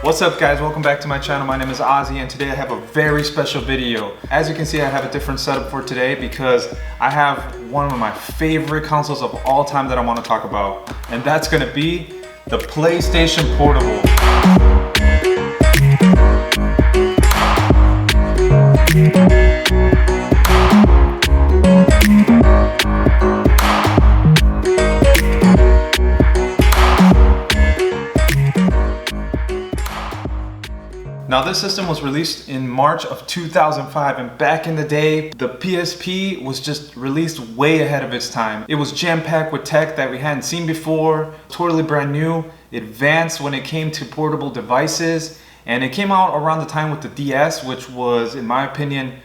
What's up guys, welcome back to my channel. My name is Ozzy and today I have a very special video. As you can see, I have a different setup for today because I have one of my favorite consoles of all time that I want to talk about, and that's going to be the PlayStation Portable. Now this system was released in March of 2005, and back in the day, the PSP was just released way ahead of its time. It was jam-packed with tech that we hadn't seen before, totally brand new, advanced when it came to portable devices, and it came out around the time with the DS, which was, in my opinion,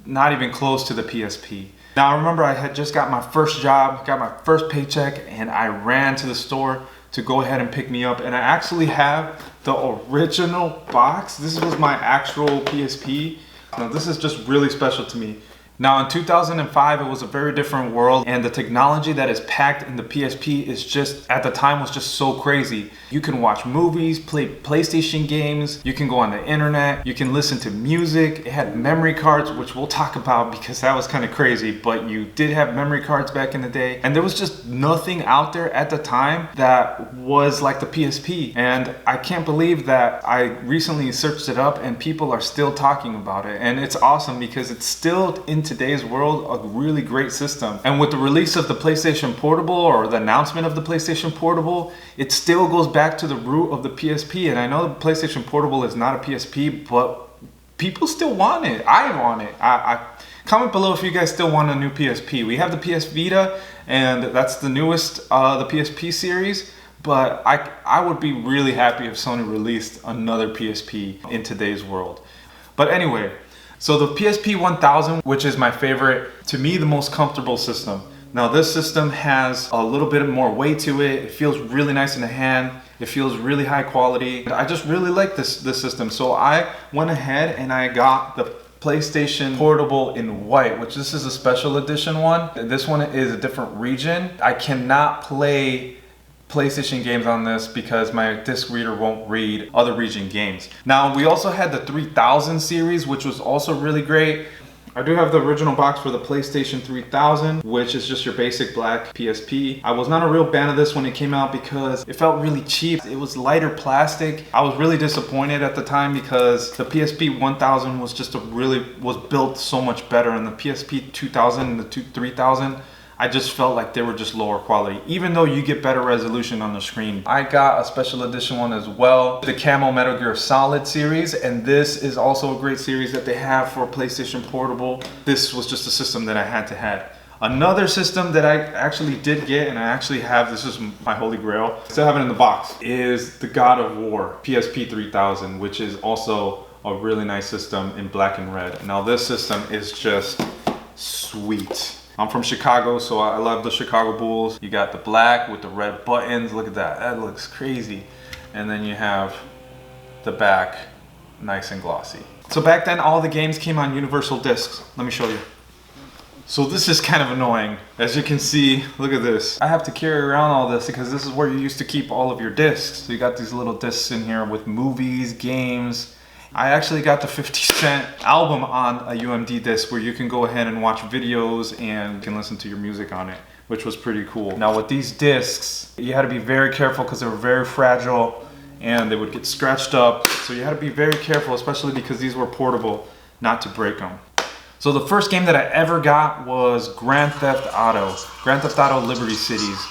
not even close to the PSP. Now I remember I had just got my first job, got my first paycheck, and I ran to the store to go ahead and pick me up, and I actually have the original box. This was my actual PSP. Now this is just really special to me. Now in 2005, it was a very different world, and the technology that is packed in the PSP is just, at the time, was just so crazy. You can watch movies, play PlayStation games, you can go on the internet, you can listen to music. It had memory cards, which we'll talk about because that was kind of crazy, but you did have memory cards back in the day, and there was just nothing out there at the time that was like the PSP. And I can't believe that I recently searched it up and people are still talking about it, and it's awesome because it's still in today's world a really great system. And with the release of the PlayStation Portable, or the announcement of the PlayStation Portable, it still goes back to the root of the PSP. And I know the PlayStation Portable is not a PSP, but people still want it. I want it. I comment below if you guys still want a new PSP. We have the PS Vita, and that's the newest, the PSP series. But I would be really happy if Sony released another PSP in today's world. But anyway, so the PSP 1000, which is my favorite, to me the most comfortable system. Now this system has a little bit more weight to it. It feels really nice in the hand. It feels really high quality. I just really like this system. So I went ahead and I got the PlayStation Portable in white, which this is a special edition one. This one is a different region. I cannot play PlayStation games on this because my disc reader won't read other region games. Now we also had the 3000 series, which was also really great. I do have the original box for the PlayStation 3000, which is just your basic black PSP. I was not a real fan of this when it came out because it felt really cheap. It was lighter plastic. I was really disappointed at the time because the PSP 1000 was just was built so much better, and the PSP 2000 and the 3000, I just felt like they were just lower quality, even though you get better resolution on the screen. I got a special edition one as well, the Camo Metal Gear Solid series, and this is also a great series that they have for PlayStation Portable. This was just a system that I had to have. Another system that I actually did get, and I actually have, this is my holy grail, still have it in the box, is the God of War PSP 3000, which is also a really nice system in black and red. Now this system is just sweet. I'm from Chicago, so I love the Chicago Bulls. You got the black with the red buttons. Look at that, that looks crazy. And then you have the back, nice and glossy. So back then, all the games came on universal discs. Let me show you. So this is kind of annoying. As you can see, look at this. I have to carry around all this because this is where you used to keep all of your discs. So you got these little discs in here with movies, games. I actually got the 50 Cent album on a UMD disc where you can go ahead and watch videos and you can listen to your music on it, which was pretty cool. Now with these discs, you had to be very careful because they were very fragile and they would get scratched up. So you had to be very careful, especially because these were portable, not to break them. So the first game that I ever got was Grand Theft Auto Liberty Cities.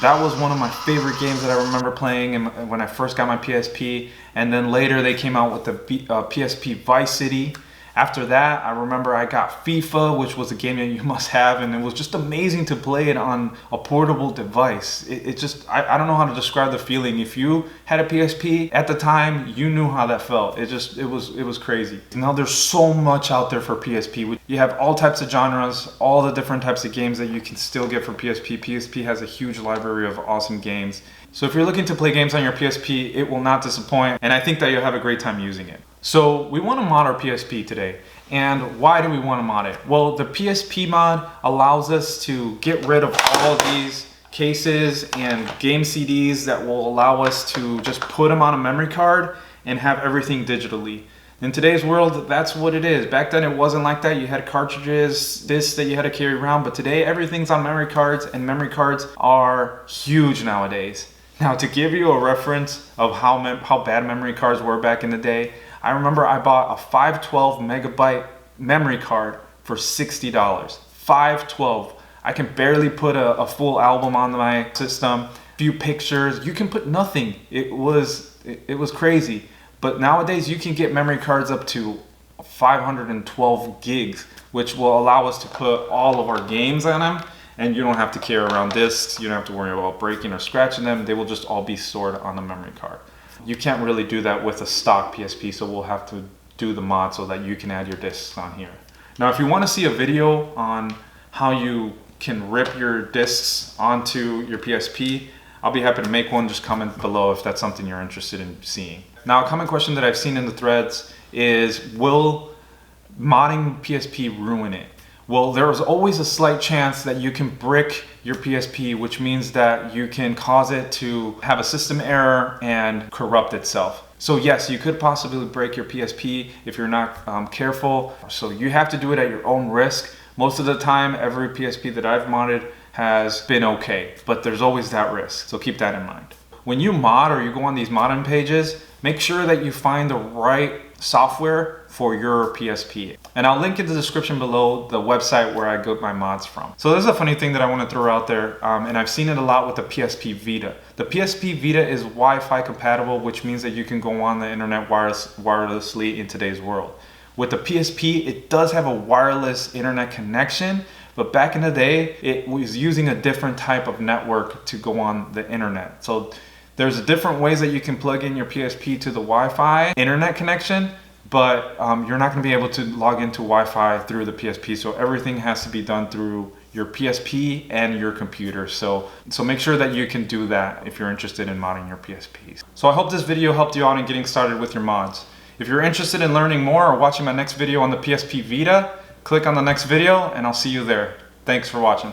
That was one of my favorite games that I remember playing when I first got my PSP. And then later they came out with the PSP Vice City. After that, I remember I got FIFA, which was a game that you must have, and it was just amazing to play it on a portable device. It just, I don't know how to describe the feeling. If you had a PSP at the time, you knew how that felt. It was crazy. Now there's so much out there for PSP. You have all types of genres, all the different types of games that you can still get for PSP. PSP has a huge library of awesome games. So if you're looking to play games on your PSP, it will not disappoint, and I think that you'll have a great time using it. So we want to mod our PSP today. And why do we want to mod it? Well, the PSP mod allows us to get rid of all of these cases and game CDs that will allow us to just put them on a memory card and have everything digitally. In today's world, that's what it is. Back then it wasn't like that. You had cartridges, discs that you had to carry around, but today everything's on memory cards, and memory cards are huge nowadays. Now, to give you a reference of how bad memory cards were back in the day, I remember I bought a 512 megabyte memory card for $60. 512. I can barely put a full album on my system, few pictures. You can put nothing. It was crazy. But nowadays you can get memory cards up to 512 gigs, which will allow us to put all of our games on them, and you don't have to carry around discs. You don't have to worry about breaking or scratching them. They will just all be stored on the memory card. You can't really do that with a stock PSP, so we'll have to do the mod so that you can add your discs on here. Now, if you want to see a video on how you can rip your discs onto your PSP, I'll be happy to make one. Just comment below if that's something you're interested in seeing. Now, a common question that I've seen in the threads is, will modding PSP ruin it? Well, there is always a slight chance that you can brick your PSP, which means that you can cause it to have a system error and corrupt itself. So yes, you could possibly break your PSP if you're not careful. So you have to do it at your own risk. Most of the time, every PSP that I've modded has been okay, but there's always that risk. So keep that in mind. When you mod or you go on these modding pages, make sure that you find the right software for your PSP. And I'll link in the description below the website where I got my mods from. So there's a funny thing that I want to throw out there, and I've seen it a lot with the PSP Vita. The PSP Vita is Wi-Fi compatible, which means that you can go on the internet wirelessly in today's world. With the PSP, it does have a wireless internet connection, but back in the day, it was using a different type of network to go on the internet. So there's different ways that you can plug in your PSP to the Wi-Fi internet connection, but you're not going to be able to log into Wi-Fi through the PSP. So everything has to be done through your PSP and your computer. So make sure that you can do that if you're interested in modding your PSPs. So I hope this video helped you out in getting started with your mods. If you're interested in learning more or watching my next video on the PSP Vita, click on the next video and I'll see you there. Thanks for watching.